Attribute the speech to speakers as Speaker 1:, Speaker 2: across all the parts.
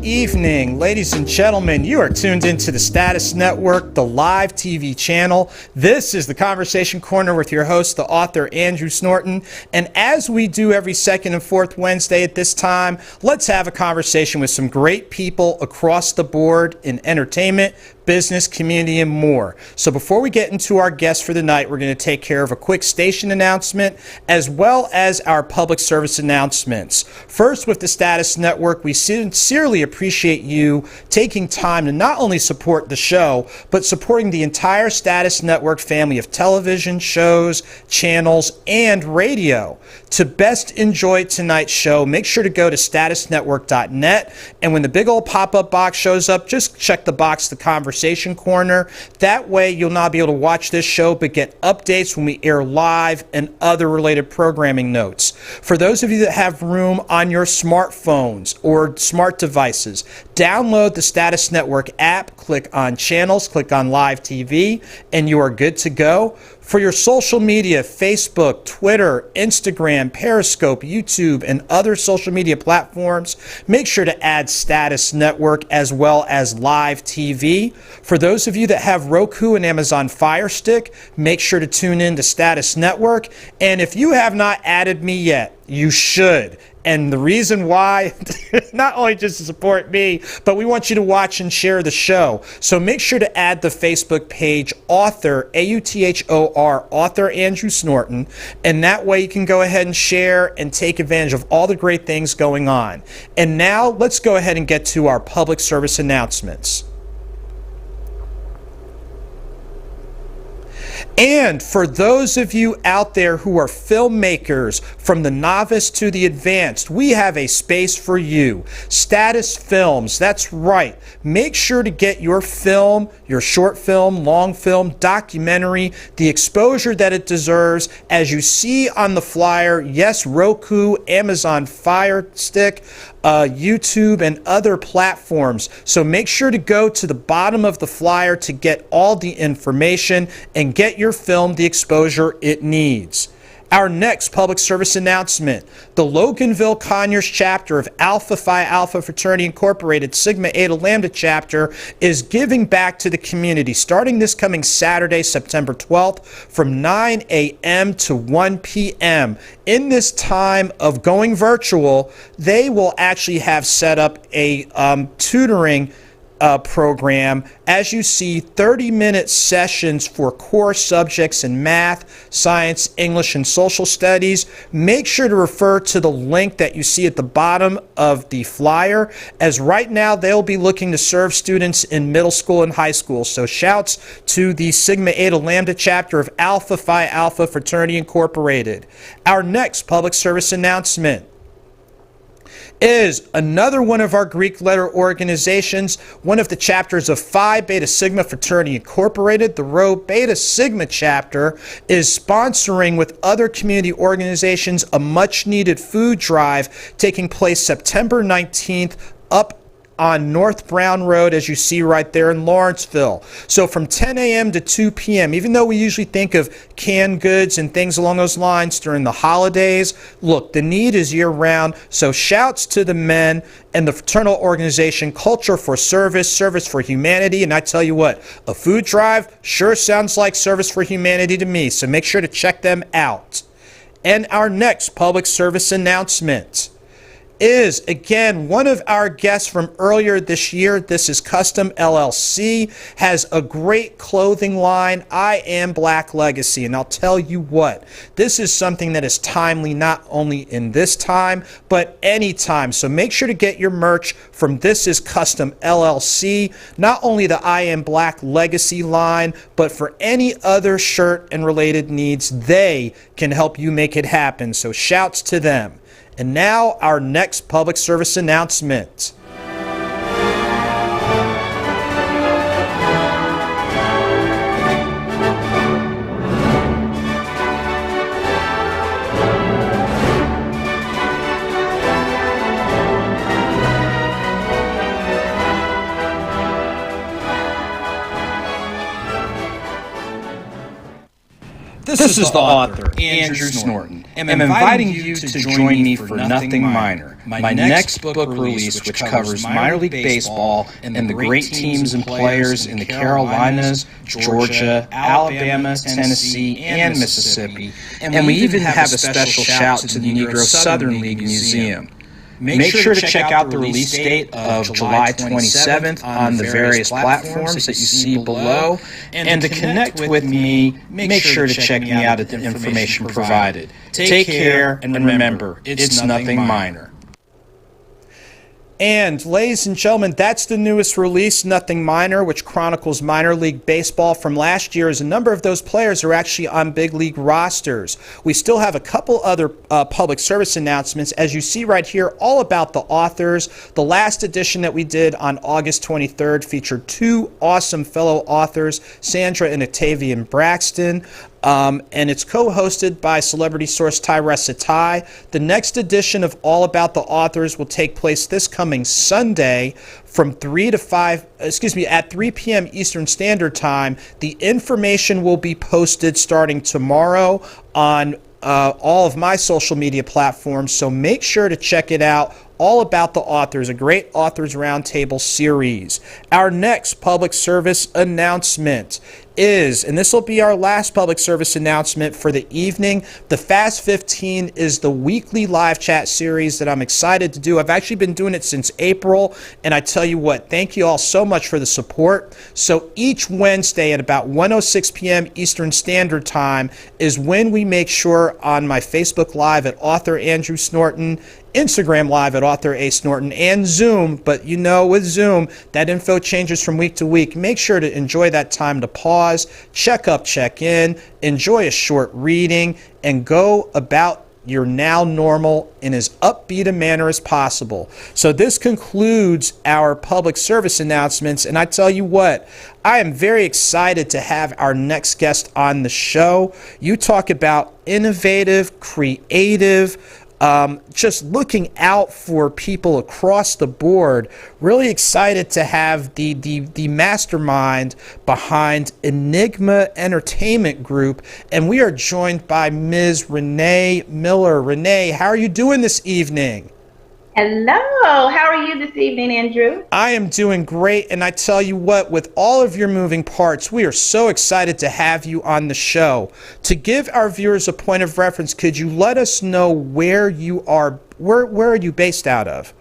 Speaker 1: Good evening, ladies and gentlemen. You are tuned into the Status Network, the live TV channel. This is the Conversation Corner with your host, the author, Andrew Snorton. And as we do every second and fourth Wednesday at this time, let's have a conversation with some great people across the board in entertainment, business, community, and more. So before we get into our guests for the night, we're going to take care of a quick station announcement as well as our public service announcements. First, with the Status Network, we sincerely appreciate you taking time to not only support the show, but supporting the entire Status Network family of television shows, channels, and radio. To best enjoy tonight's show, make sure to go to statusnetwork.net, and when the big old pop-up box shows up, just check the box, the Conversation Corner. That way you'll not be able to watch this show but get updates when we air live and other related programming notes. For those of you that have room on your smartphones or smart devices, download the Status Network app, click on channels, click on live TV, and you are good to go. For your social media, Facebook, Twitter, Instagram, Periscope, YouTube, and other social media platforms, make sure to add Status Network as well as live TV. For those of you that have Roku and Amazon Fire Stick, make sure to tune in to Status Network. And if you have not added me yet, you should. And the reason why, not only just to support me, but we want you to watch and share the show. So make sure to add the Facebook page, author, A-U-T-H-O-R, author Andrew Snorton. And that way you can go ahead and share and take advantage of all the great things going on. And now let's go ahead and get to our public service announcements. And for those of you out there who are filmmakers, from the novice to the advanced, we have a space for you. Status Films, that's right. Make sure to get your film, your short film, long film, documentary, the exposure that it deserves. As you see on the flyer, yes, Roku, Amazon Fire Stick, YouTube, and other platforms. So make sure to go to the bottom of the flyer to get all the information and get your film the exposure it needs. Our next public service announcement, the Loganville Conyers chapter of Alpha Phi Alpha Fraternity Incorporated Sigma Eta Lambda chapter is giving back to the community starting this coming Saturday, September 12th from 9 a.m. to 1 p.m. In this time of going virtual, they will actually have set up a tutoring program. As you see, 30-minute sessions for core subjects in math, science, English, and social studies. Make sure to refer to the link that you see at the bottom of the flyer, as right now they'll be looking to serve students in middle school and high school. So shouts to the Sigma Eta Lambda chapter of Alpha Phi Alpha Fraternity Incorporated. Our next public service announcement is another one of our Greek letter organizations, one of the chapters of Phi Beta Sigma Fraternity Incorporated. The Rho Beta Sigma chapter is sponsoring with other community organizations a much-needed food drive taking place September 19th up on North Brown Road, as you see right there in Lawrenceville. So from 10 a.m. to 2 p.m., even though we usually think of canned goods and things along those lines during the holidays, look, the need is year-round. So shouts to the men and the fraternal organization Culture for Service, Service for Humanity. And I tell you what, a food drive sure sounds like Service for Humanity to me. So make sure to check them out. And our next public service announcement is, again, one of our guests from earlier this year. This is Custom LLC, has a great clothing line, I Am Black Legacy. And I'll tell you what, this is something that is timely not only in this time, but any time. So make sure to get your merch from This Is Custom LLC, not only the I Am Black Legacy line, but for any other shirt and related needs, they can help you make it happen. So shouts to them. And now our next public service announcement. This is the author, Andrew Snorton.
Speaker 2: am inviting you to join me for Nothing Minor, my next book release, which covers minor league baseball and the great teams and players in the Carolinas, Georgia, Alabama, Tennessee, and Mississippi. And we even have a special shout to the Negro Southern League Museum. Make sure to check out the release date of July 27th on the various platforms that you see below. And to connect with me, make sure to check me out at the information provided. Take care, and remember, it's nothing minor.
Speaker 1: And ladies and gentlemen, that's the newest release, Nothing Minor, which chronicles minor league baseball from last year, as a number of those players are actually on big league rosters. We still have a couple other public service announcements, as you see right here, all about the authors. The last edition that we did on August 23rd featured two awesome fellow authors, Sandra and Octavian Braxton. And it's co-hosted by celebrity source Tyressa Ty. The next edition of All About the Authors will take place this coming Sunday from at 3 p.m. Eastern Standard Time. The information will be posted starting tomorrow on all of my social media platforms, so make sure to check it out. All About the Authors, a great authors roundtable series. Our next public service announcement is, and this will be our last public service announcement for the evening, the Fast 15 is the weekly live chat series that I'm excited to do. I've actually been doing it since April, and I tell you what, thank you all so much for the support. So each Wednesday at about 1:06 p.m. Eastern Standard Time is when we make sure on my Facebook Live at author Andrew Snorton, Instagram Live at author A. Snorton, and Zoom, but you know with Zoom, that info changes from week to week. Make sure to enjoy that time to pause, check up, check in, enjoy a short reading, and go about your now normal in as upbeat a manner as possible. So this concludes our public service announcements, and I tell you what, I am very excited to have our next guest on the show. You talk about innovative, creative, just looking out for people across the board. Really excited to have the mastermind behind Enigma Entertainment Group, and we are joined by Ms. Renee Miller. Renee, how are you doing this evening?
Speaker 3: Hello, how are you this evening, Andrew?
Speaker 1: I am doing great, and I tell you what, with all of your moving parts, we are so excited to have you on the show. To give our viewers a point of reference, could you let us know where you are, where are you based out of?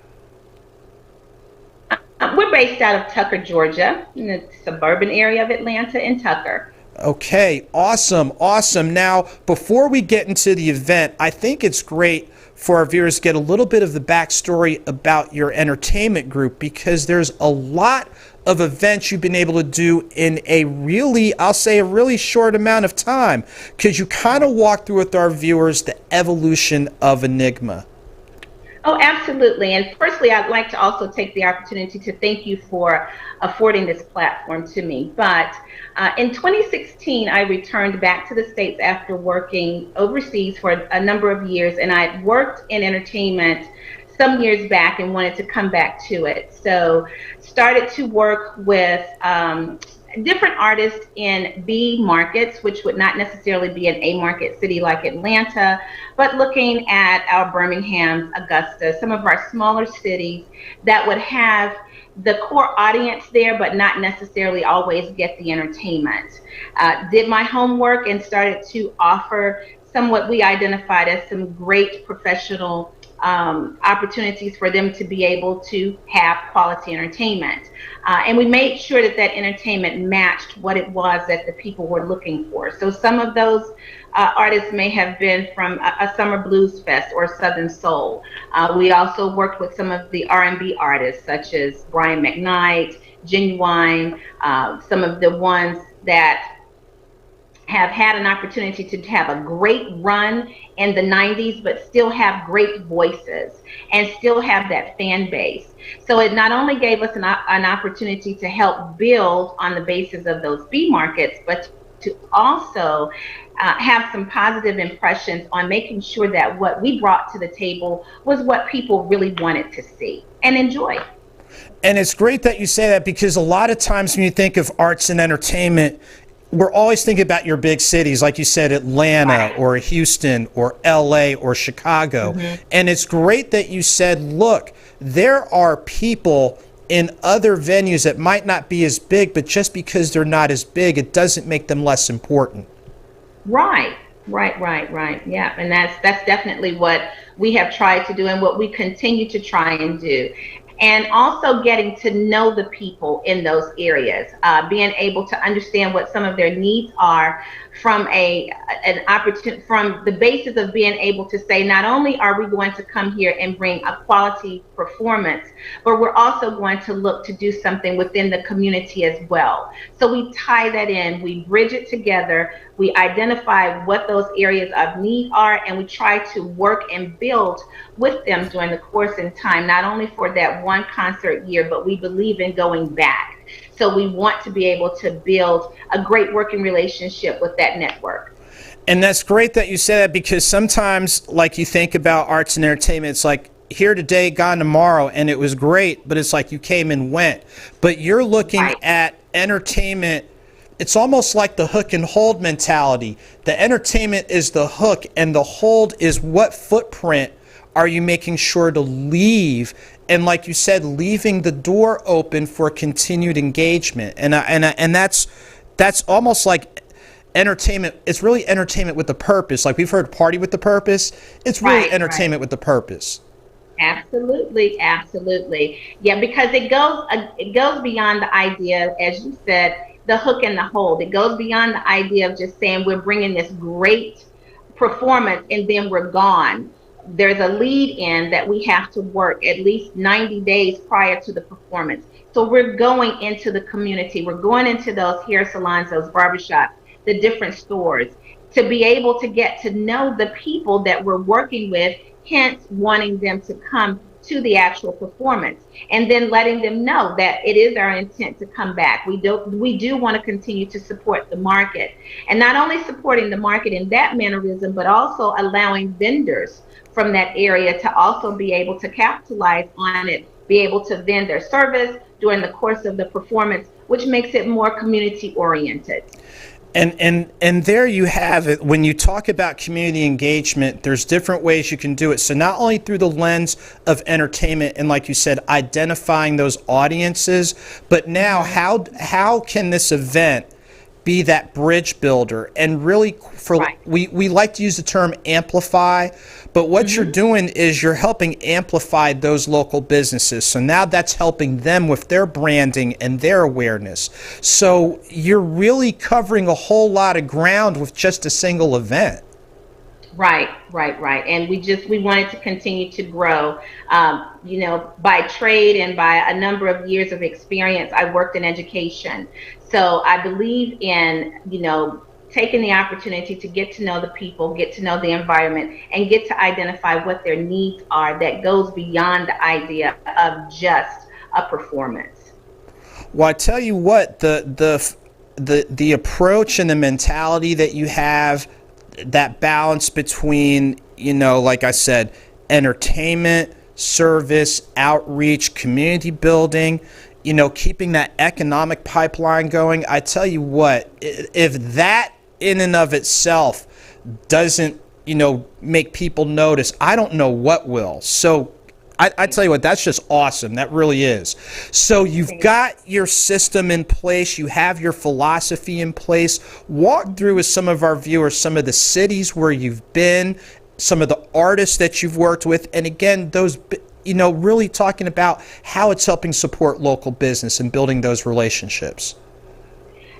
Speaker 3: We're based out of Tucker, Georgia, in the suburban area of Atlanta in Tucker.
Speaker 1: Okay, awesome, awesome. Now, before we get into the event, I think it's great for our viewers to get a little bit of the backstory about your entertainment group, because there's a lot of events you've been able to do in a really, I'll say, a really short amount of time. Could you kind of walk through with our viewers the evolution of Enigma?
Speaker 3: Oh, absolutely. And firstly, I'd like to also take the opportunity to thank you for affording this platform to me. But in 2016, I returned back to the States after working overseas for a number of years, and I worked in entertainment some years back and wanted to come back to it. So started to work with different artists in B markets, which would not necessarily be an A market city like Atlanta, but looking at our Birminghams, Augusta, some of our smaller cities that would have the core audience there, but not necessarily always get the entertainment. Did my homework and started to offer what we identified as some great professional opportunities for them to be able to have quality entertainment. And we made sure that that entertainment matched what it was that the people were looking for. So some of those artists may have been from a summer blues fest or Southern soul. We also worked with some of the R&B artists such as Brian McKnight, Genuine, some of the ones that have had an opportunity to have a great run in the 90s, but still have great voices and still have that fan base. So it not only gave us an opportunity to help build on the basis of those B markets, but to also have some positive impressions on making sure that what we brought to the table was what people really wanted to see and enjoy.
Speaker 1: And it's great that you say that, because a lot of times when you think of arts and entertainment, we're always thinking about your big cities, like you said, Atlanta
Speaker 3: Right.
Speaker 1: or Houston or LA or Chicago. And it's great that you said, look, there are people in other venues that might not be as big, but just because they're not as big, it doesn't make them less important.
Speaker 3: Right, right. Yeah, and that's definitely what we have tried to do and what we continue to try and do. And also getting to know the people in those areas, being able to understand what some of their needs are from an opportunity, from the basis of being able to say, not only are we going to come here and bring a quality performance, but we're also going to look to do something within the community as well. So we tie that in, we bridge it together, we identify what those areas of need are, and we try to work and build with them during the course and time, not only for that one concert year, but we believe in going back. So we want to be able to build a great working relationship with that network.
Speaker 1: And that's great that you say that, because sometimes, like, you think about arts and entertainment, it's like here today, gone tomorrow, and it was great, but it's like you came and went. But you're looking
Speaker 3: Right.
Speaker 1: at entertainment. It's almost like the hook and hold mentality. The entertainment is the hook, and the hold is what footprint are you making sure to leave? And like you said, leaving the door open for continued engagement. And that's almost like entertainment. It's really entertainment with a purpose. Like we've heard party with the purpose. It's really
Speaker 3: Right,
Speaker 1: entertainment with the purpose.
Speaker 3: Absolutely. Yeah, because it goes beyond the idea, as you said, the hook and the hold. It goes beyond the idea of just saying we're bringing this great performance and then we're gone. There's a lead in that we have to work at least 90 days prior to the performance. So we're going into the community. We're going into those hair salons, those barbershops, the different stores, to be able to get to know the people that we're working with, hence wanting them to come to the actual performance, and then letting them know that it is our intent to come back. We do want to continue to support the market, and not only supporting the market in that mannerism, but also allowing vendors from that area to also be able to capitalize on it, be able to vend their service during the course of the performance, which makes it more community oriented.
Speaker 1: And there you have it. When you talk about community engagement, there's different ways you can do it. So not only through the lens of entertainment and, like you said, identifying those audiences, but now how can this event be that bridge builder and really
Speaker 3: Right.
Speaker 1: we like to use the term amplify, but what you're doing is you're helping amplify those local businesses. So now that's helping them with their branding and their awareness. So you're really covering a whole lot of ground with just a single event.
Speaker 3: Right. And we wanted to continue to grow. By trade and by a number of years of experience, I worked in education. So I believe in, taking the opportunity to get to know the people, get to know the environment, and get to identify what their needs are that goes beyond the idea of just a performance.
Speaker 1: Well, I tell you what, the approach and the mentality that you have, that balance between, like I said, entertainment, service, outreach, community building, keeping that economic pipeline going. I tell you what, if that in and of itself doesn't, make people notice, I don't know what will. So I tell you what, that's just awesome. That really is. So you've got your system in place. You have your philosophy in place. Walk through with some of our viewers some of the cities where you've been, some of the artists that you've worked with, and again, those, really talking about how it's helping support local business and building those relationships.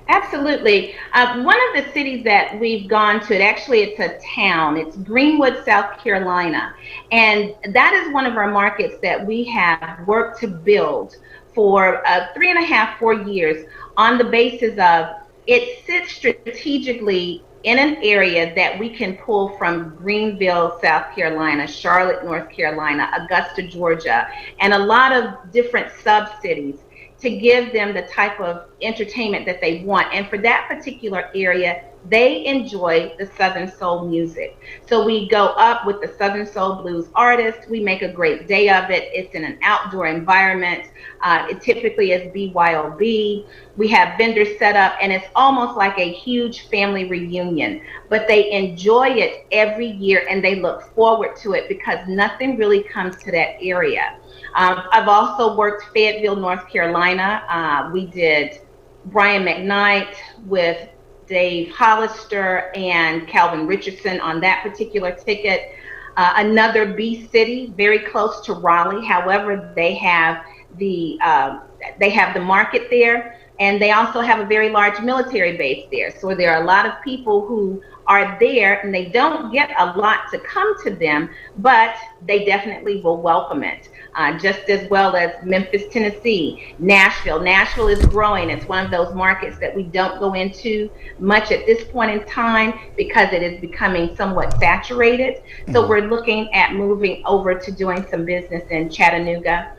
Speaker 3: Absolutely. One of the cities that we've gone to, it's a town. It's Greenwood, South Carolina. And that is one of our markets that we have worked to build for 3.5, 4 years on the basis of it sits strategically in an area that we can pull from Greenville, South Carolina, Charlotte, North Carolina, Augusta, Georgia, and a lot of different sub-cities to give them the type of entertainment that they want. And for that particular area, they enjoy the Southern Soul music. So we go up with the Southern Soul Blues artist. We make a great day of it. It's in an outdoor environment. It typically is BYOB. We have vendors set up, and it's almost like a huge family reunion. But they enjoy it every year, and they look forward to it because nothing really comes to that area. I've also worked Fayetteville, North Carolina. We did Brian McKnight with Dave Hollister and Calvin Richardson on that particular ticket. Another B city, very close to Raleigh. However, they have the market there, and they also have a very large military base there. So there are a lot of people who are there, and they don't get a lot to come to them, but they definitely will welcome it. Just as well as Memphis, Tennessee, Nashville. Nashville is growing. It's one of those markets that we don't go into much at this point in time because it is becoming somewhat saturated. So we're looking at moving over to doing some business in Chattanooga.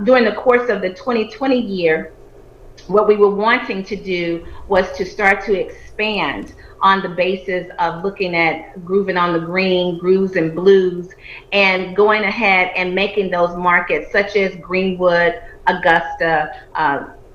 Speaker 3: During the course of the 2020 year, what we were wanting to do was to start to expand on the basis of looking at grooving on the green, grooves and blues, and going ahead and making those markets such as Greenwood, Augusta,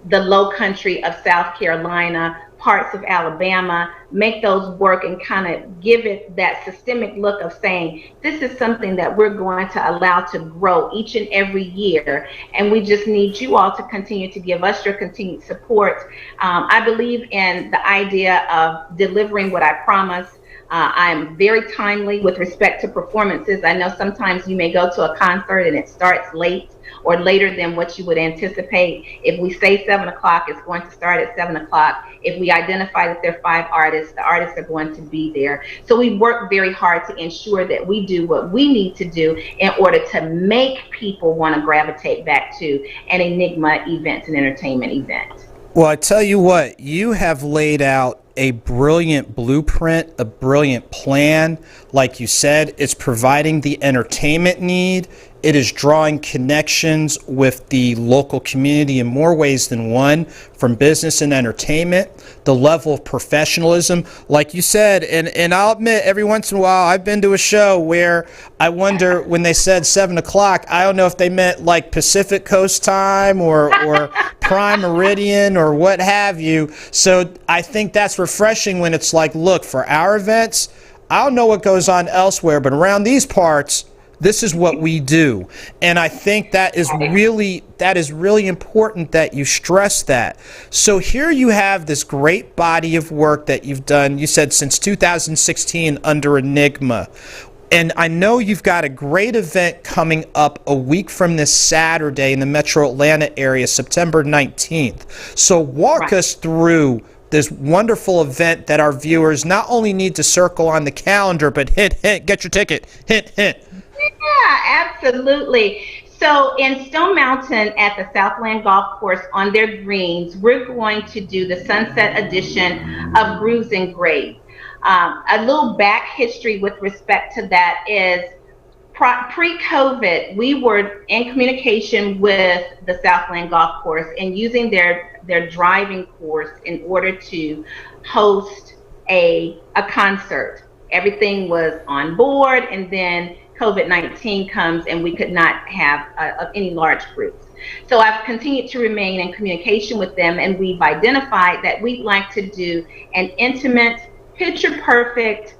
Speaker 3: the low country of South Carolina, parts of Alabama, make those work and kind of give it that systemic look of saying, this is something that we're going to allow to grow each and every year. And we just need you all to continue to give us your continued support. I believe in the idea of delivering what I promise. I'm very timely with respect to performances. I know sometimes you may go to a concert and it starts late or later than what you would anticipate. If we say 7 o'clock, it's going to start at 7 o'clock. If we identify that there are 5 artists, the artists are going to be there. So we work very hard to ensure that we do what we need to do in order to make people want to gravitate back to an Enigma event, an entertainment event.
Speaker 1: Well, I tell you what, you have laid out a brilliant blueprint, a brilliant plan. Like you said, it's providing the entertainment need. It is drawing connections with the local community in more ways than one, from business and entertainment, the level of professionalism, like you said. And I'll admit, every once in a while, I've been to a show where I wonder, when they said 7 o'clock, I don't know if they meant like Pacific Coast time or Prime Meridian or what have you. So I think that's refreshing when it's like, look, for our events, I don't know what goes on elsewhere, but around these parts, this is what we do. And I think that is really important that you stress that. So here you have this great body of work that you've done, you said since 2016 under Enigma. And I know you've got a great event coming up a week from this Saturday in the Metro Atlanta area, September 19th. So walk us through this wonderful event that our viewers not only need to circle on the calendar, but hint, get your ticket, hint.
Speaker 3: Yeah, absolutely. So in Stone Mountain at the Southland Golf Course on their greens, we're going to do the Sunset Edition of Grooves and Grades. A little back history with respect to that is pre-COVID, we were in communication with the Southland Golf Course and using their driving course in order to host a concert. Everything was on board, and then COVID-19 comes and we could not have any large groups. So I've continued to remain in communication with them, and we've identified that we'd like to do an intimate, picture perfect,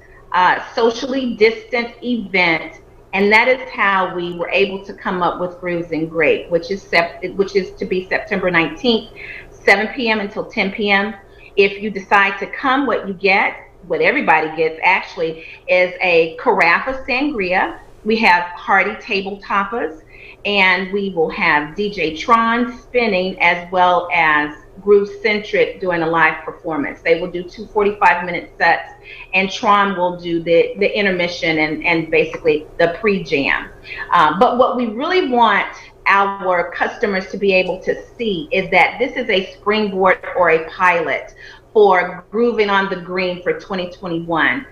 Speaker 3: socially distant event. And that is how we were able to come up with Grooves and Grades, which is to be September 19th, 7 p.m. until 10 p.m. If you decide to come, what you get, what everybody gets actually, is a carafe of sangria. We have hearty table tapas, and we will have DJ Tron spinning, as well as GrooveCentric doing a live performance. They will do 2 45-minute sets, and Tron will do the intermission and basically the pre-jam. But what we really want our customers to be able to see is that this is a springboard or a pilot for Grooving on the Green for 2021.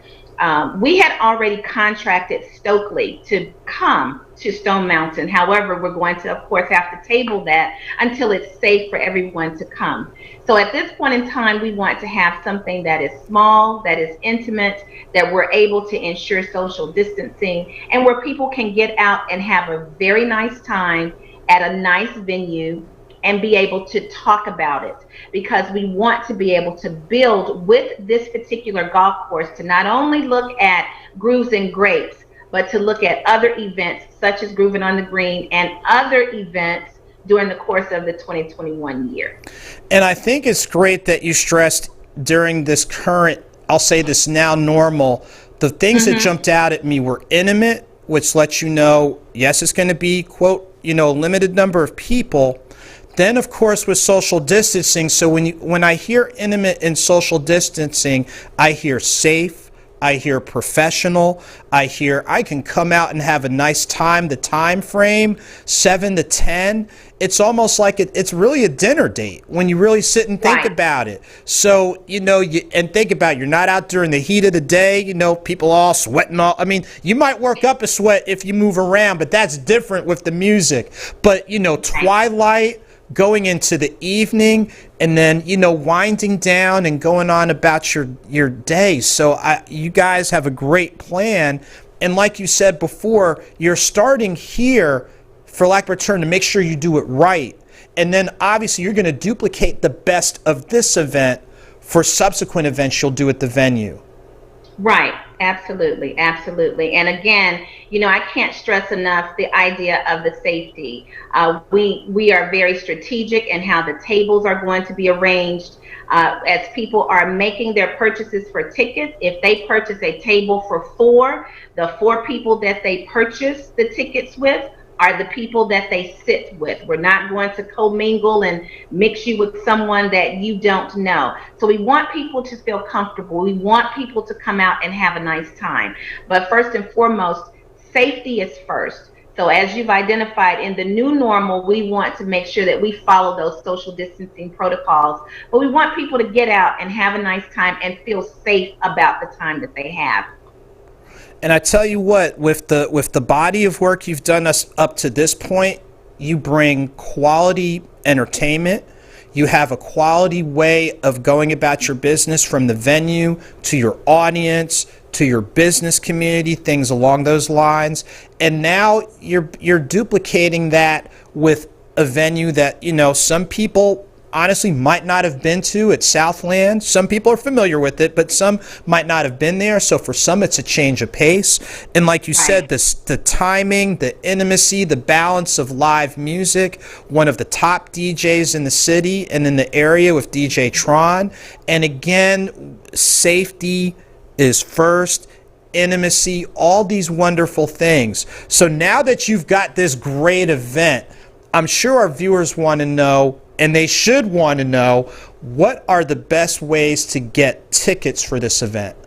Speaker 3: We had already contracted Stokely to come to Stone Mountain. However, we're going to, of course, have to table that until it's safe for everyone to come. So at this point in time, we want to have something that is small, that is intimate, that we're able to ensure social distancing, and where people can get out and have a very nice time at a nice venue and be able to talk about it, because we want to be able to build with this particular golf course to not only look at Grooves and Grapes, but to look at other events such as Grooving on the Green and other events during the course of the 2021 year.
Speaker 1: And I think it's great that you stressed during this current, I'll say this now normal, the things that jumped out at me were intimate, which lets you know, yes, it's going to be, quote, a limited number of people. Then, of course, with social distancing, so when I hear intimate and social distancing, I hear safe, I hear professional, I hear I can come out and have a nice time. The time frame, 7 to 10, it's almost like it's really a dinner date when you really sit and think about it. So, and think about it, you're not out during the heat of the day, people all sweating all. I mean, you might work up a sweat if you move around, but that's different with the music. But, twilight, going into the evening, and then winding down and going on about your day. So you guys have a great plan, and like you said before, you're starting here, for lack of a term, to make sure you do it right, and then obviously you're going to duplicate the best of this event for subsequent events you'll do at the venue.
Speaker 3: Right. Absolutely. Absolutely. And again, I can't stress enough the idea of the safety. We are very strategic in how the tables are going to be arranged. As people are making their purchases for tickets, if they purchase a table for 4, the 4 people that they purchase the tickets with are the people that they sit with. We're not going to commingle and mix you with someone that you don't know. So we want people to feel comfortable. We want people to come out and have a nice time. But first and foremost, safety is first. So as you've identified, in the new normal, we want to make sure that we follow those social distancing protocols. But we want people to get out and have a nice time and feel safe about the time that they have.
Speaker 1: And I tell you what, with the body of work you've done us up to this point, you bring quality entertainment. You have a quality way of going about your business, from the venue to your audience to your business community, things along those lines. And now you're duplicating that with a venue that some people honestly might not have been to at Southland. Some people are familiar with it, but some might not have been there. So for some, it's a change of pace. And like you said, the timing, the intimacy, the balance of live music, one of the top DJs in the city and in the area with DJ Tron. And again, safety is first, intimacy, all these wonderful things. So now that you've got this great event, I'm sure our viewers want to know, and they should want to know, what are the best ways to get tickets for this event?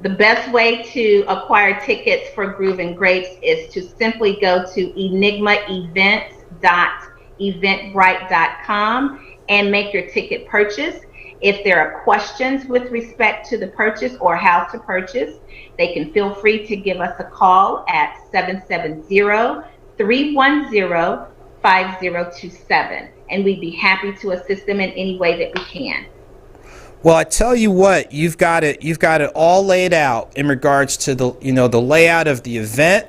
Speaker 3: The best way to acquire tickets for Groove and Grapes is to simply go to enigmaevents.eventbrite.com and make your ticket purchase. If there are questions with respect to the purchase or how to purchase, they can feel free to give us a call at 770-310-5027. And we'd be happy to assist them in any way that we can.
Speaker 1: Well, I tell you what, you've got it all laid out in regards to the the layout of the event.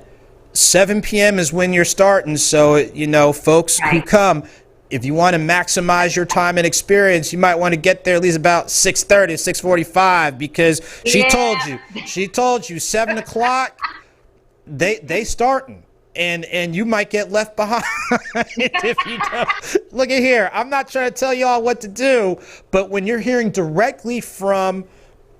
Speaker 1: 7 p.m. is when you're starting, so folks who come, if you want to maximize your time and experience, you might want to get there at least about 6:30, 6:45, because she told you 7 o'clock they starting. And you might get left behind if you don't. Look at here. I'm not trying to tell y'all what to do, but when you're hearing directly from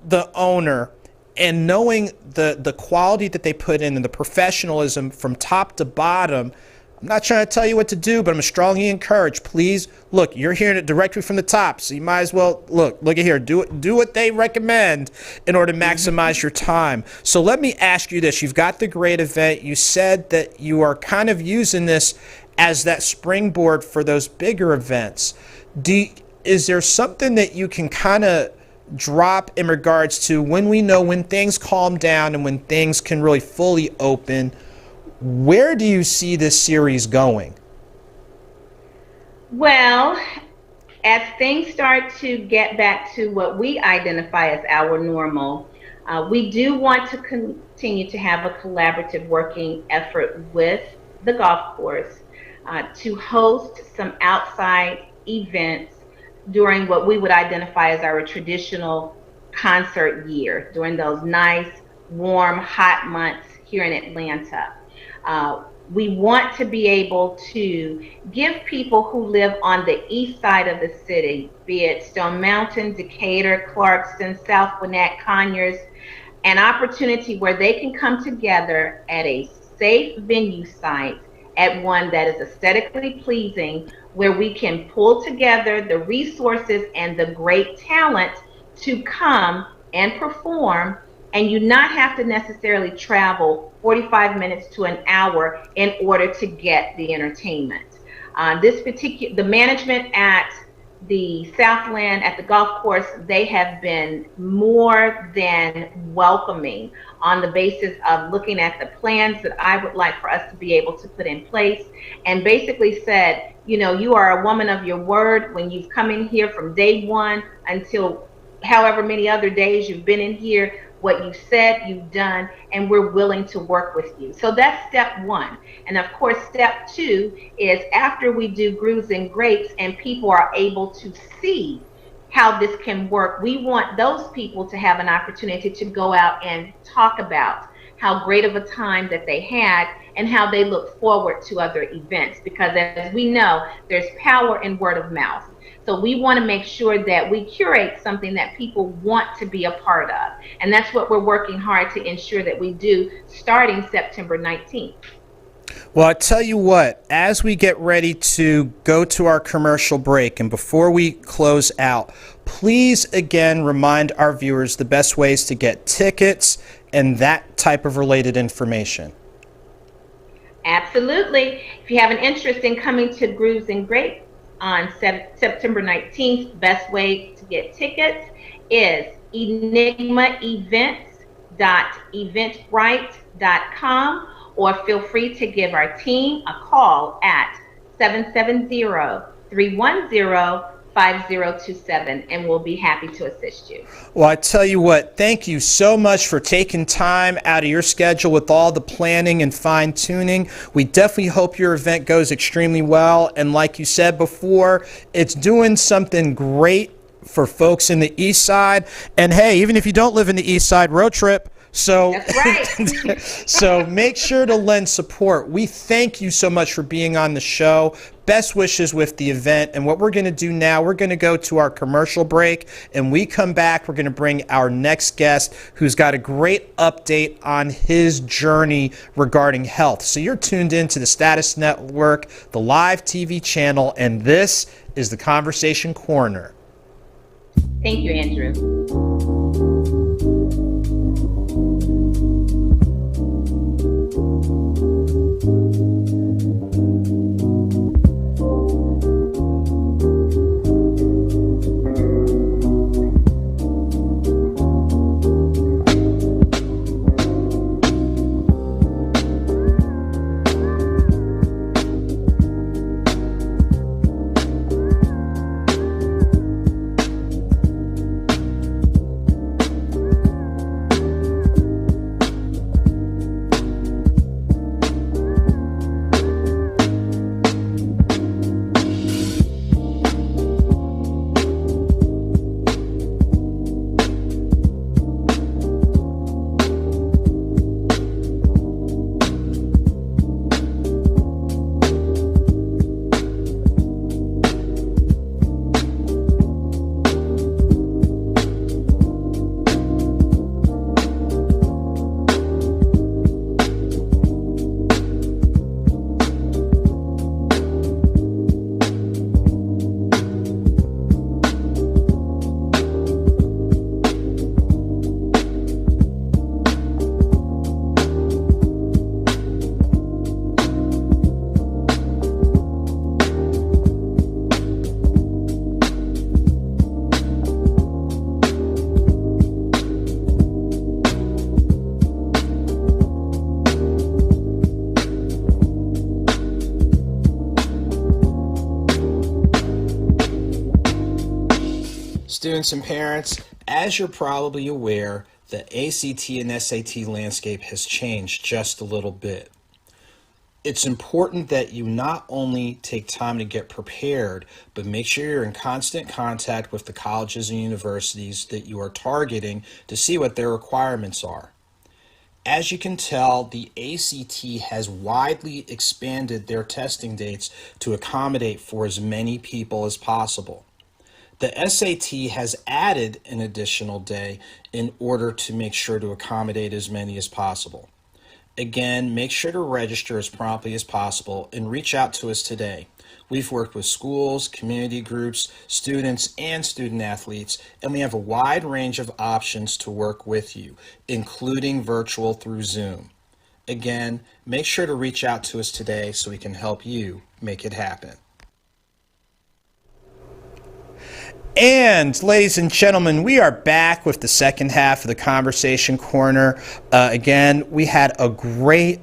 Speaker 1: the owner and knowing the quality that they put in and the professionalism from top to bottom, I'm not trying to tell you what to do, but I'm strongly encouraged. Please, look, you're hearing it directly from the top, so you might as well, look at here, do what they recommend in order to maximize your time. So let me ask you this. You've got the great event. You said that you are kind of using this as that springboard for those bigger events. Is there something that you can kind of drop in regards to when we know when things calm down and when things can really fully open, where do you see this series going?
Speaker 3: Well, as things start to get back to what we identify as our normal, we do want to continue to have a collaborative working effort with the golf course to host some outside events during what we would identify as our traditional concert year, during those nice, warm, hot months here in Atlanta. We want to be able to give people who live on the east side of the city, be it Stone Mountain, Decatur, Clarkston, South Gwinnett, Conyers, an opportunity where they can come together at a safe venue site, at one that is aesthetically pleasing, where we can pull together the resources and the great talent to come and perform, and you not have to necessarily travel 45 minutes to an hour in order to get the entertainment. The management at the Southland, at the golf course, they have been more than welcoming on the basis of looking at the plans that I would like for us to be able to put in place, and basically said, you know, you are a woman of your word when you've come in here from day one until however many other days you've been in here. What you said, you've done, and we're willing to work with you. So that's step one. And of course, step two is after we do Grooves and Grapes and people are able to see how this can work, we want those people to have an opportunity to go out and talk about how great of a time that they had and how they look forward to other events. Because as we know, there's power in word of mouth. So we want to make sure that we curate something that people want to be a part of. And that's what we're working hard to ensure that we do starting September 19th.
Speaker 1: Well, I tell you what, as we get ready to go to our commercial break and before we close out, please again remind our viewers the best ways to get tickets and that type of related information.
Speaker 3: Absolutely. If you have an interest in coming to Grooves and Grapes on September 19th, best way to get tickets is enigmaevents.eventbrite.com, or feel free to give our team a call at 770-310-5027, and we'll be happy to assist you.
Speaker 1: Well, I tell you what, thank you so much for taking time out of your schedule with all the planning and fine-tuning. We definitely hope your event goes extremely well, and like you said before, it's doing something great for folks in the East Side. And hey, even if you don't live in the East Side, road trip. So,
Speaker 3: that's right.
Speaker 1: So make sure to lend support. We thank you so much for being on the show. Best wishes with the event. And what we're going to do now, we're going to go to our commercial break. And we come back, we're going to bring our next guest who's got a great update on his journey regarding health. So you're tuned in to the Status Network, the live TV channel, and this is the Conversation Corner.
Speaker 3: Thank you, Andrew.
Speaker 2: students and parents, as you're probably aware, the ACT and SAT landscape has changed just a little bit. It's important that you not only take time to get prepared, but make sure you're in constant contact with the colleges and universities that you are targeting to see what their requirements are. As you can tell, the ACT has widely expanded their testing dates to accommodate for as many people as possible. The SAT has added an additional day in order to make sure to accommodate as many as possible. Again, make sure to register as promptly as possible and reach out to us today. We've worked with schools, community groups, students, and student athletes, and we have a wide range of options to work with you, including virtual through Zoom. Again, make sure to reach out to us today so we can help you make it happen.
Speaker 1: And ladies and gentlemen, we are back with the second half of the Conversation Corner. Again, we had a great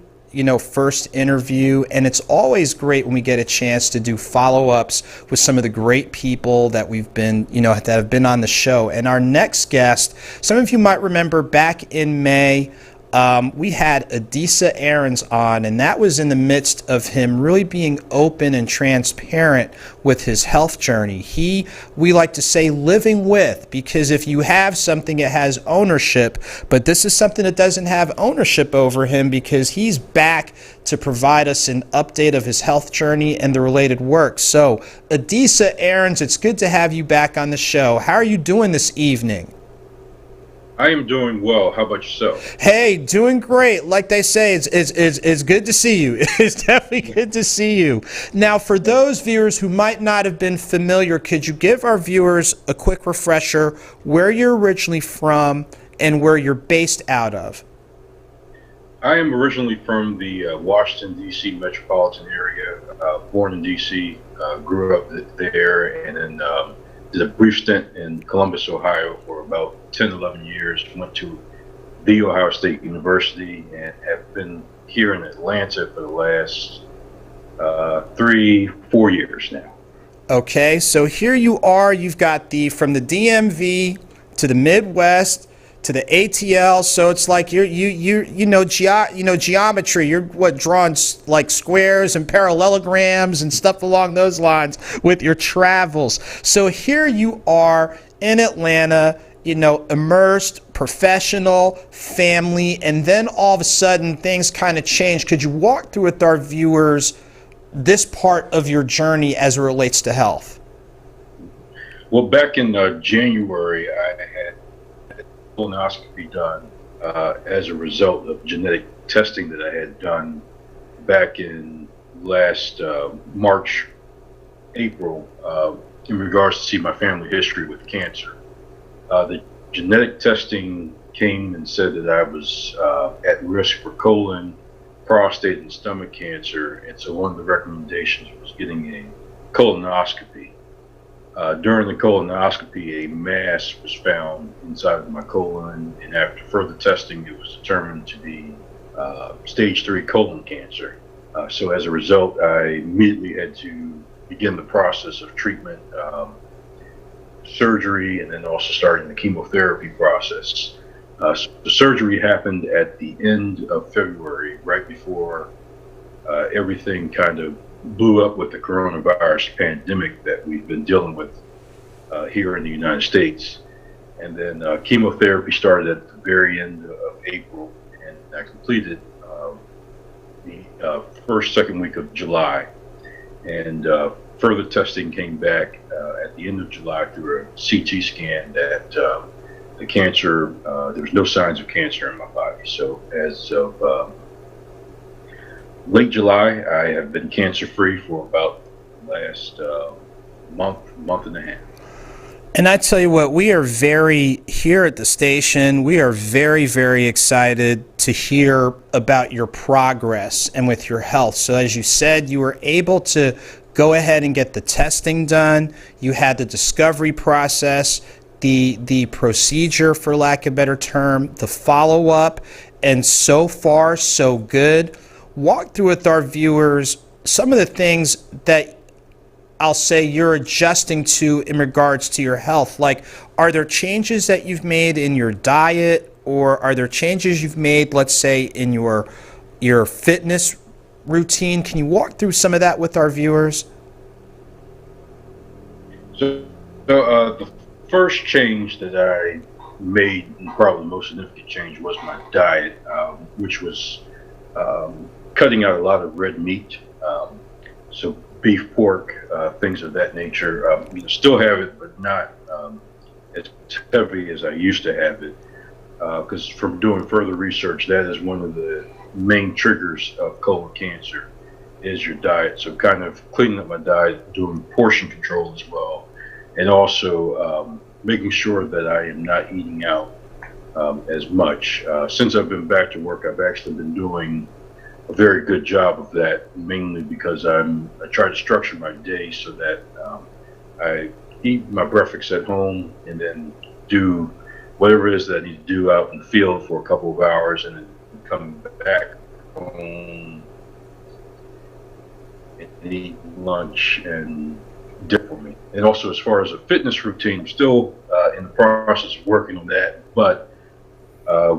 Speaker 1: first interview, and it's always great when we get a chance to do follow-ups with some of the great people that we've been, that have been on the show. And our next guest, some of you might remember back in May, we had Adisa Aarons on, and that was in the midst of him really being open and transparent with his health journey. We like to say living with, because if you have something, it has ownership, but this is something that doesn't have ownership over him, because he's back to provide us an update of his health journey and the related work. So, Adisa Aarons, it's good to have you back on the show. How are you doing this evening?
Speaker 4: I am doing well. How about yourself?
Speaker 1: Hey, doing great. Like they say, it's good to see you. It's definitely good to see you. Now, for those viewers who might not have been familiar, could you give our viewers a quick refresher where you're originally from and where you're based out of?
Speaker 4: I am originally from the Washington, D.C. metropolitan area. Born in D.C., grew up there, and then did a brief stint in Columbus, Ohio for about 10, 11 years. Went to The Ohio State University and have been here in Atlanta for the last 3-4 years now.
Speaker 1: Okay, so here you are. You've got from the DMV to the Midwest to the ATL, so it's like geometry. You're drawing like squares and parallelograms and stuff along those lines with your travels. So here you are in Atlanta, immersed, professional, family, and then all of a sudden things kind of change. Could you walk through with our viewers this part of your journey as it relates to health?
Speaker 4: Well, back in January, I had colonoscopy done as a result of genetic testing that I had done back in last March, April, in regards to see my family history with cancer. The genetic testing came and said that I was at risk for colon, prostate, and stomach cancer, and so one of the recommendations was getting a colonoscopy. During the colonoscopy, a mass was found inside of my colon, and after further testing, it was determined to be stage 3 colon cancer. So as a result, I immediately had to begin the process of treatment, surgery, and then also starting the chemotherapy process. So the surgery happened at the end of February, right before everything kind of blew up with the coronavirus pandemic that we've been dealing with here in the United States. And then chemotherapy started at the very end of April, and I completed the second week of July. And further testing came back at the end of July through a CT scan that the cancer, there was no signs of cancer in my body. So as of late July, I have been cancer-free for about the last month and a half.
Speaker 1: And I tell you what, here at the station, we are very, very excited to hear about your progress and with your health. So as you said, you were able to go ahead and get the testing done. You had the discovery process, the procedure, for lack of a better term, the follow-up, and so far, so good. Walk through with our viewers some of the things that I'll say you're adjusting to in regards to your health? Like, are there changes that you've made in your diet, or are there changes you've made, let's say, in your fitness routine? Can you walk through some of that with our viewers?
Speaker 4: So the first change that I made, and probably the most significant change, was my diet, which was cutting out a lot of red meat. So beef, pork, things of that nature. Still have it, but not as heavy as I used to have it. Because from doing further research, that is one of the main triggers of colon cancer, is your diet. So kind of cleaning up my diet, doing portion control as well, and also making sure that I am not eating out as much. Since I've been back to work, I've actually been doing a very good job of that, mainly because I try to structure my day so that I eat my breakfast at home and then do whatever it is that I need to do out in the field for a couple of hours, and then come back home and eat lunch and dinner for me. And also, as far as a fitness routine, I'm still in the process of working on that, but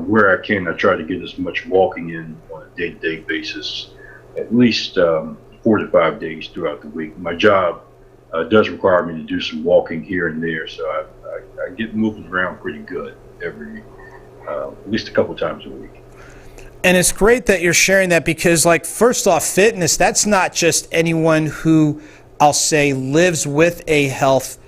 Speaker 4: where I can, I try to get as much walking in on a day-to-day basis, at least 4 to 5 days throughout the week. My job does require me to do some walking here and there, so I get moving around pretty good every, at least a couple times a week.
Speaker 1: And it's great that you're sharing that, because, like, first off, fitness, that's not just anyone who, I'll say, lives with a health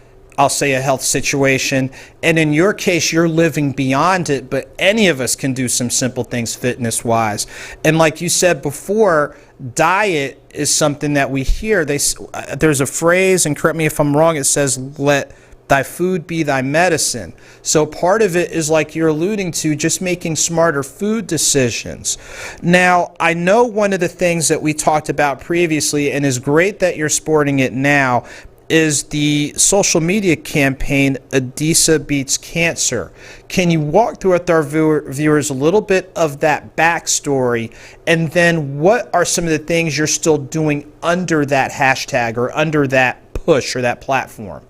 Speaker 1: situation. And in your case, you're living beyond it, but any of us can do some simple things fitness-wise. And like you said before, diet is something that we hear. There's a phrase, and correct me if I'm wrong, it says, let thy food be thy medicine. So part of it is, like you're alluding to, just making smarter food decisions. Now, I know one of the things that we talked about previously, and is great that you're sporting it now, is the social media campaign, Adisa Beats Cancer. Can you walk through with our viewers a little bit of that backstory, and then what are some of the things you're still doing under that hashtag or under that push or that platform?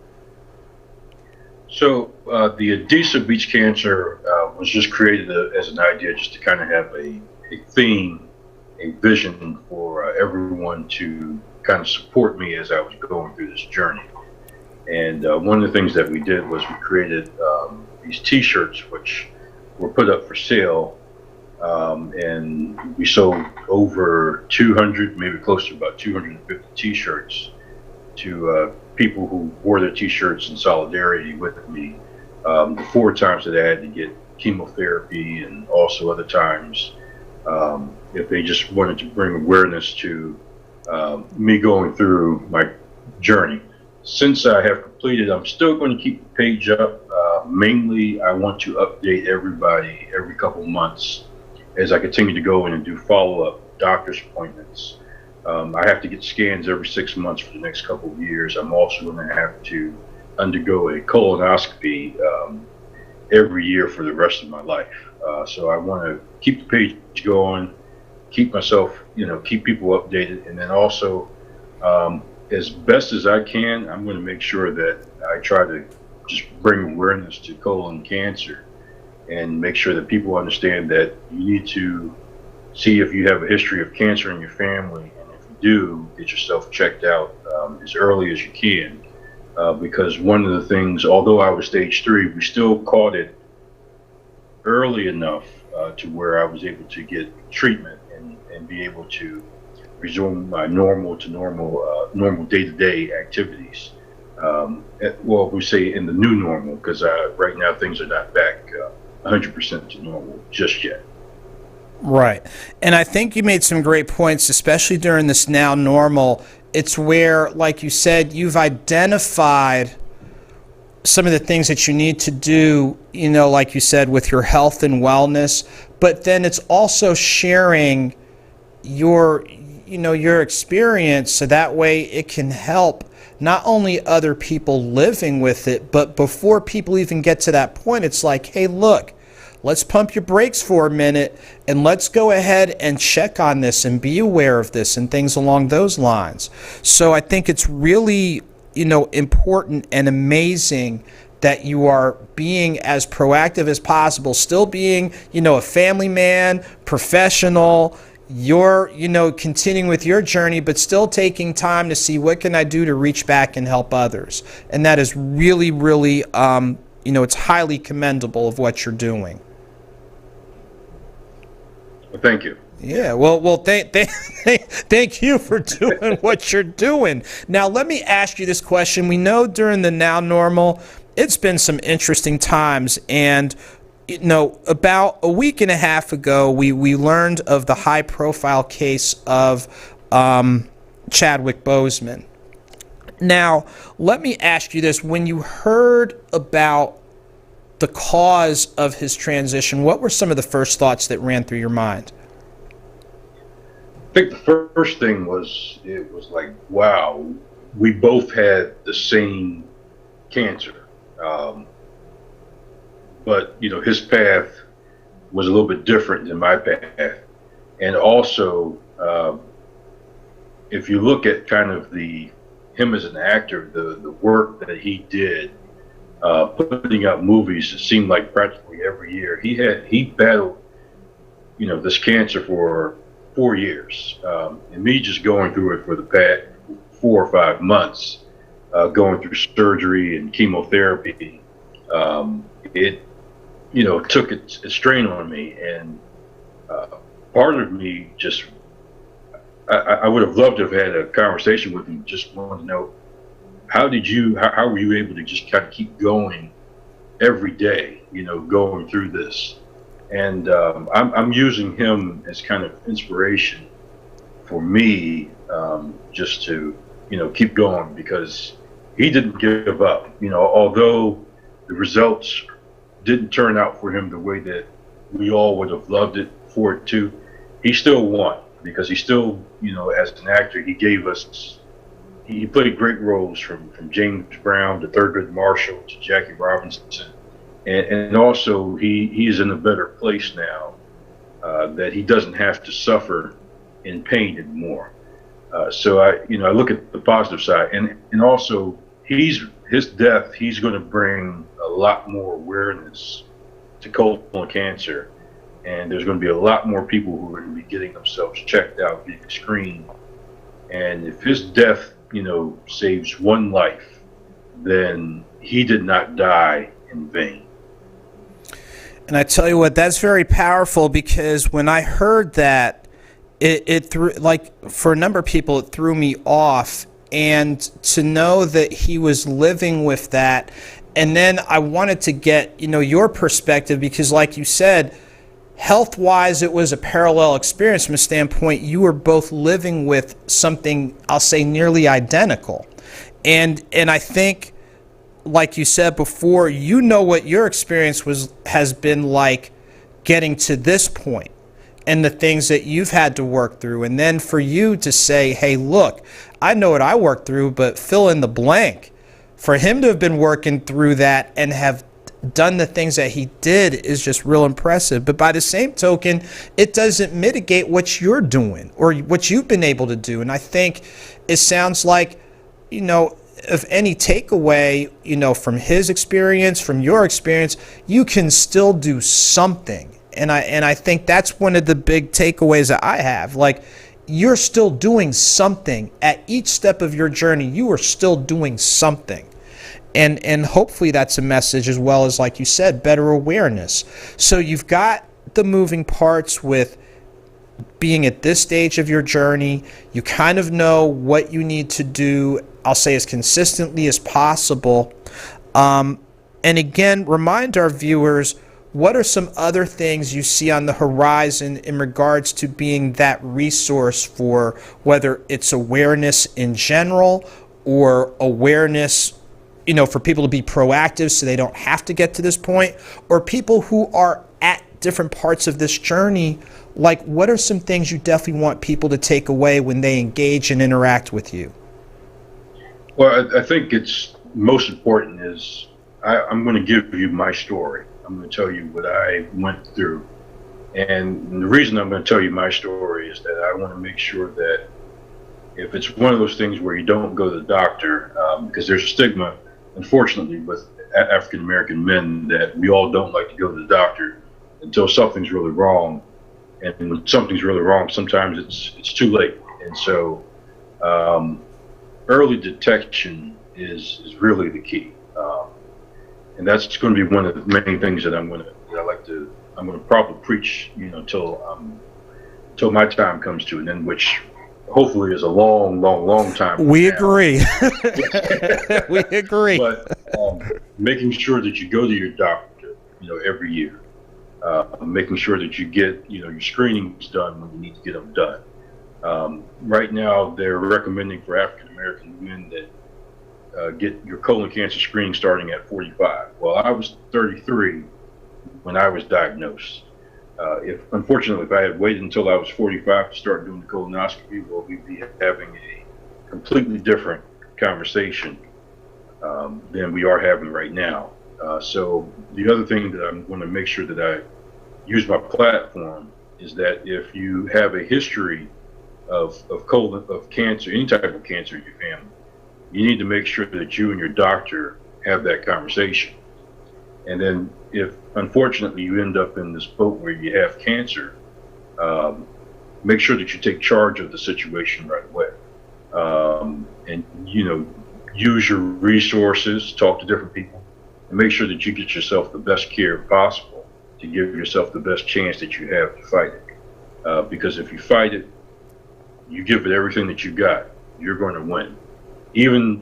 Speaker 4: So the Adisa Beats Cancer was just created as an idea, just to kind of have a theme, a vision for everyone to kind of support me as I was going through this journey. And one of the things that we did was we created these T-shirts, which were put up for sale, and we sold over 200, maybe close to about 250 T-shirts to people who wore their T-shirts in solidarity with me. The 4 times that I had to get chemotherapy, and also other times if they just wanted to bring awareness to me going through my journey. Since I have completed, I'm still going to keep the page up. Mainly, I want to update everybody every couple months as I continue to go in and do follow-up doctor's appointments. I have to get scans every 6 months for the next couple of years. I'm also going to have to undergo a colonoscopy every year for the rest of my life. So I want to keep the page going, keep myself, keep people updated, and then also, as best as I can, I'm going to make sure that I try to just bring awareness to colon cancer and make sure that people understand that you need to see if you have a history of cancer in your family. Do get yourself checked out as early as you can, because one of the things, although I was stage 3, we still caught it early enough to where I was able to get treatment and be able to resume my normal day-to-day activities. We say in the new normal, because right now things are not back 100% to normal just yet.
Speaker 1: Right. And I think you made some great points, especially during this now normal. It's where, like you said, you've identified some of the things that you need to do, like you said, with your health and wellness, but then it's also sharing your experience, so that way it can help not only other people living with it, but before people even get to that point, it's like, hey, look, let's pump your brakes for a minute and let's go ahead and check on this and be aware of this and things along those lines. So I think it's really important and amazing that you are being as proactive as possible, still being, a family man, professional. You're, continuing with your journey, but still taking time to see what can I do to reach back and help others. And that is really, really, it's highly commendable of what you're doing.
Speaker 4: Well, thank you.
Speaker 1: Yeah, well, thank you for doing what you're doing. Now, let me ask you this question. We know during the Now Normal, it's been some interesting times, and about a week and a half ago, we learned of the high-profile case of Chadwick Boseman. Now, let me ask you this. When you heard about the cause of his transition, what were some of the first thoughts that ran through your mind?
Speaker 4: I think the first thing was, it was like, wow, we both had the same cancer. But, his path was a little bit different than my path. And also, if you look at kind of him as an actor, the work that he did, putting out movies, it seemed like practically every year, he battled, this cancer for 4 years. And me just going through it for the past 4 or 5 months, going through surgery and chemotherapy, it took a strain on me. And part of me just, I would have loved to have had a conversation with him, just wanted to know, how were you able to just kind of keep going every day, going through this? And I'm using him as kind of inspiration for me, just to, keep going, because he didn't give up. Although the results didn't turn out for him the way that we all would have loved it for it to, he still won, because he still, as an actor, he played great roles from James Brown to Thurgood Marshall to Jackie Robinson. And also, he is in a better place now, that he doesn't have to suffer in pain anymore. So I look at the positive side, and also his death, he's going to bring a lot more awareness to colon cancer, and there's going to be a lot more people who are going to be getting themselves checked out, getting screened. And if his death, saves one life, then he did not die in vain.
Speaker 1: And I tell you what, that's very powerful, because when I heard that, it threw, like, for a number of people, it threw me off. And to know that he was living with that, and then I wanted to get, your perspective, because like you said, health-wise, it was a parallel experience from a standpoint. You were both living with something, I'll say, nearly identical. And I think, like you said before, what your experience has been like getting to this point and the things that you've had to work through. And then for you to say, hey, look, I know what I worked through, but fill in the blank. For him to have been working through that and have done the things that he did is just real impressive. But by the same token, it doesn't mitigate what you're doing or what you've been able to do. And I think it sounds like, if any takeaway, from his experience, from your experience, you can still do something. And I think that's one of the big takeaways that I have. Like, you're still doing something at each step of your journey. You are still doing something. And hopefully that's a message, as well as, like you said, better awareness. So you've got the moving parts with being at this stage of your journey. You kind of know what you need to do, I'll say, as consistently as possible. And again, remind our viewers, what are some other things you see on the horizon in regards to being that resource for whether it's awareness in general or awareness, for people to be proactive so they don't have to get to this point, or people who are at different parts of this journey? Like, what are some things you definitely want people to take away when they engage and interact with you?
Speaker 4: Well, I think it's most important is I'm going to give you my story. I'm going to tell you what I went through. And the reason I'm going to tell you my story is that I want to make sure that if it's one of those things where you don't go to the doctor, because there's a stigma, unfortunately, with African American men that we all don't like to go to the doctor until something's really wrong. And when something's really wrong, sometimes it's too late. And so early detection is really the key. And that's going to be one of the main things that I'm going to probably preach, until my time comes to an end, which hopefully is a long time.
Speaker 1: We agree. We agree.
Speaker 4: But making sure that you go to your doctor, every year, making sure that you get, your screenings done when you need to get them done. Right now, they're recommending for African American men that get your colon cancer screening starting at 45. Well, I was 33 when I was diagnosed. Unfortunately, if I had waited until I was 45 to start doing the colonoscopy, well, we'd be having a completely different conversation than we are having right now. So the other thing that I'm going to make sure that I use my platform is that if you have a history of cancer, any type of cancer in your family, you need to make sure that you and your doctor have that conversation. And then if unfortunately you end up in this boat where you have cancer, make sure that you take charge of the situation right away. And use your resources, talk to different people, and make sure that you get yourself the best care possible to give yourself the best chance that you have to fight it. Because if you fight it, you give it everything that you got, you're going to win. Even,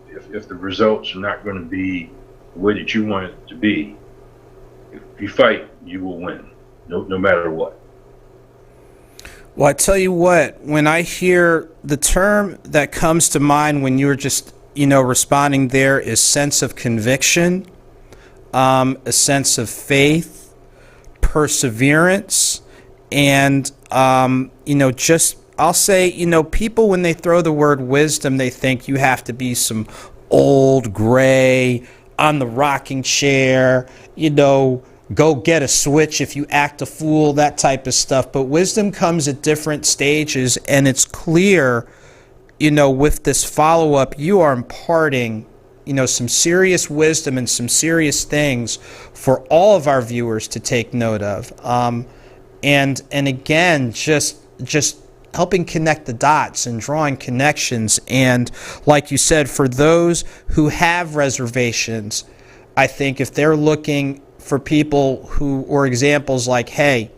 Speaker 4: if the results are not going to be the way that you want it to be, if you fight, you will win, no matter what.
Speaker 1: Well, I tell you what, when I hear the term that comes to mind when you're just, responding there is sense of conviction, a sense of faith, perseverance, and, I'll say, people, when they throw the word wisdom, they think you have to be some old, gray, on the rocking chair, go get a switch if you act a fool, that type of stuff. But wisdom comes at different stages, and it's clear, with this follow-up, you are imparting, some serious wisdom and some serious things for all of our viewers to take note of. And again, just helping connect the dots and drawing connections. And like you said, for those who have reservations, I think if they're looking for people or examples like, hey,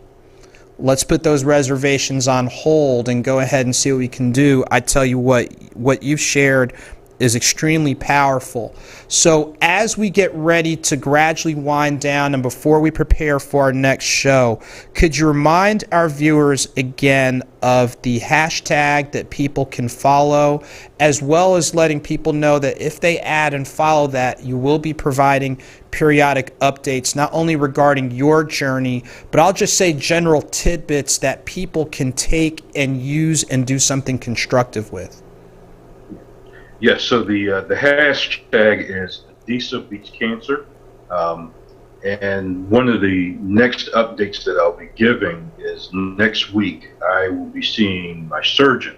Speaker 1: let's put those reservations on hold and go ahead and see what we can do, I tell you what you've shared is extremely powerful. So as we get ready to gradually wind down and before we prepare for our next show, could you remind our viewers again of the hashtag that people can follow, as well as letting people know that if they add and follow that, you will be providing periodic updates, not only regarding your journey, but I'll just say general tidbits that people can take and use and do something constructive with.
Speaker 4: Yes, so the hashtag is Adisa Beats Cancer, and one of the next updates that I'll be giving is next week I will be seeing my surgeon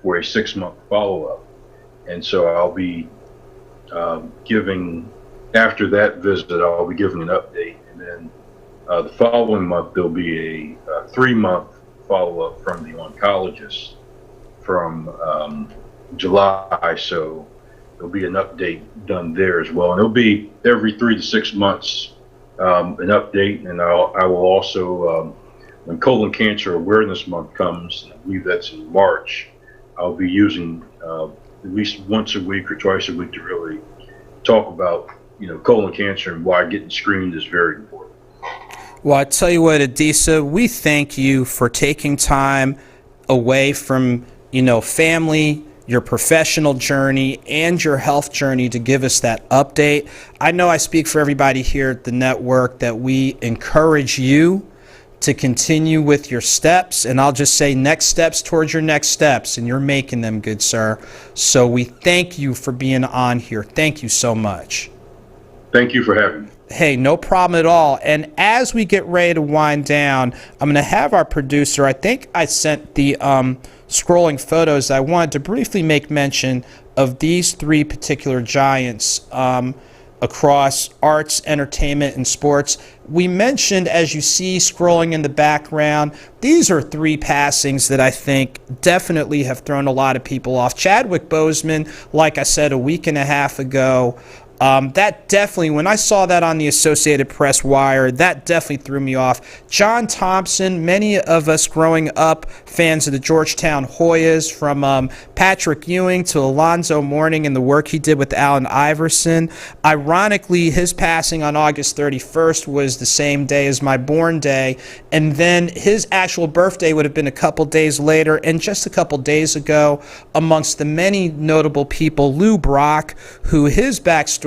Speaker 4: for a 6-month follow-up, and so I'll be giving, after that visit, I'll be giving an update, and then the following month there'll be a 3-month follow-up from the oncologist from July, so there'll be an update done there as well, and it'll be every 3 to 6 months an update. And I will also, when Colon Cancer Awareness Month comes, I believe that's in March, I'll be using at least once a week or twice a week to really talk about colon cancer and why getting screened is very important.
Speaker 1: Well, I tell you what, Adisa, we thank you for taking time away from family, your professional journey, and your health journey to give us that update. I know I speak for everybody here at the network that we encourage you to continue with your steps, and I'll just say next steps towards your next steps, and you're making them, good sir. So we thank you for being on here. Thank you so much.
Speaker 4: Thank you for having me.
Speaker 1: Hey, no problem at all. And as we get ready to wind down, I'm going to have our producer, I think I sent the scrolling photos, I wanted to briefly make mention of these three particular giants across arts, entertainment, and sports. We mentioned, as you see scrolling in the background, these are three passings that I think definitely have thrown a lot of people off. Chadwick Boseman, like I said a week and a half ago, that definitely, when I saw that on the Associated Press wire, that definitely threw me off. John Thompson, many of us growing up fans of the Georgetown Hoyas, from Patrick Ewing to Alonzo Mourning and the work he did with Allen Iverson. Ironically, his passing on August 31st was the same day as my born day, and then his actual birthday would have been a couple days later. And just a couple days ago, amongst the many notable people, Lou Brock, who his backstory,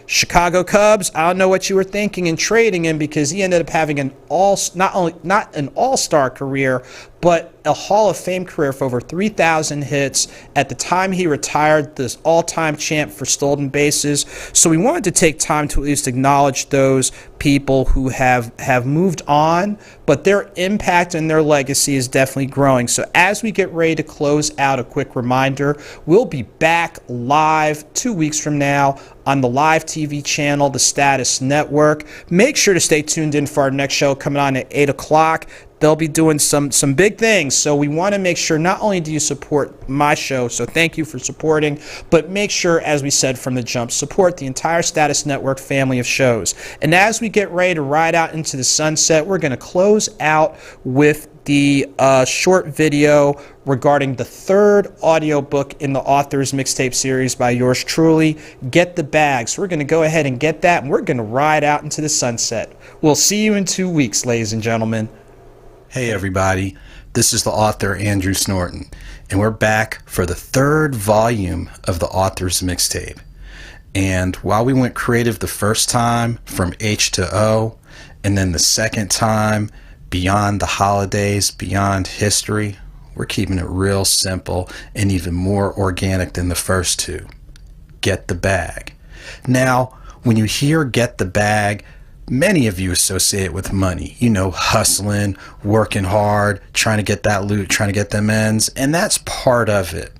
Speaker 1: Chicago Cubs, I don't know what you were thinking in trading him, because he ended up having not an all-star career, but a Hall of Fame career for over 3,000 hits. At the time he retired, this all-time champ for stolen bases. So we wanted to take time to at least acknowledge those people who have moved on, but their impact and their legacy is definitely growing. So as we get ready to close out, a quick reminder, we'll be back live 2 weeks from now on the live TV channel, the Status Network. Make sure to stay tuned in for our next show coming on at 8 o'clock. They'll be doing some big things. So we want to make sure not only do you support my show, so thank you for supporting, but make sure, as we said from the jump, support the entire Status Network family of shows. And as we get ready to ride out into the sunset, we're going to close out with the short video regarding the third audiobook in the Author's Mixtape series by yours truly, Get the Bag. So we're going to go ahead and get that, and we're going to ride out into the sunset. We'll see you in 2 weeks, ladies and gentlemen.
Speaker 2: Hey everybody, this is the author Andrew Snorton, and we're back for the third volume of the Author's Mixtape. And while we went creative the first time from H to O, and then the second time beyond the holidays, beyond history, we're keeping it real simple and even more organic than the first two. Get the bag. Now, when you hear get the bag, many of you associate with money, hustling, working hard, trying to get that loot, trying to get them ends, and that's part of it.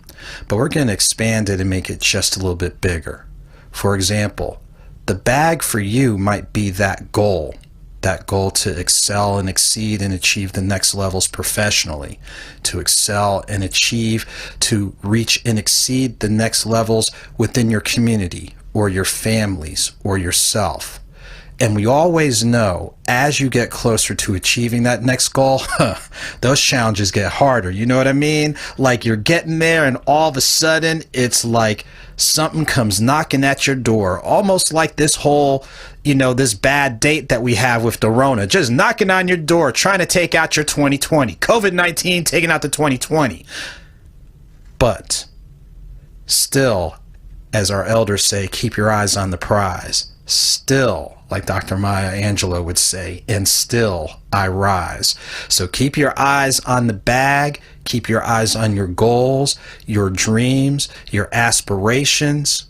Speaker 2: But we're going to expand it and make it just a little bit bigger. For example, the bag for you might be that goal to excel and exceed and achieve the next levels professionally, to excel and achieve, to reach and exceed the next levels within your community or your families or yourself. And we always know, as you get closer to achieving that next goal, those challenges get harder. You know what I mean? Like you're getting there and all of a sudden it's like something comes knocking at your door. Almost like this whole, this bad date that we have with the Rona, just knocking on your door, trying to take out your 2020. COVID-19 taking out the 2020. But still, as our elders say, keep your eyes on the prize. Still, like Dr. Maya Angelou would say, and still I rise. So keep your eyes on the bag, keep your eyes on your goals, your dreams, your aspirations.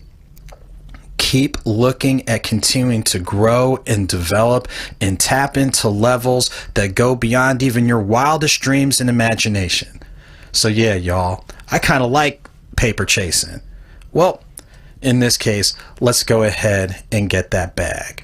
Speaker 2: Keep looking at continuing to grow and develop and tap into levels that go beyond even your wildest dreams and imagination. So yeah, y'all, I kind of like paper chasing. Well, in this case, let's go ahead and get that bag.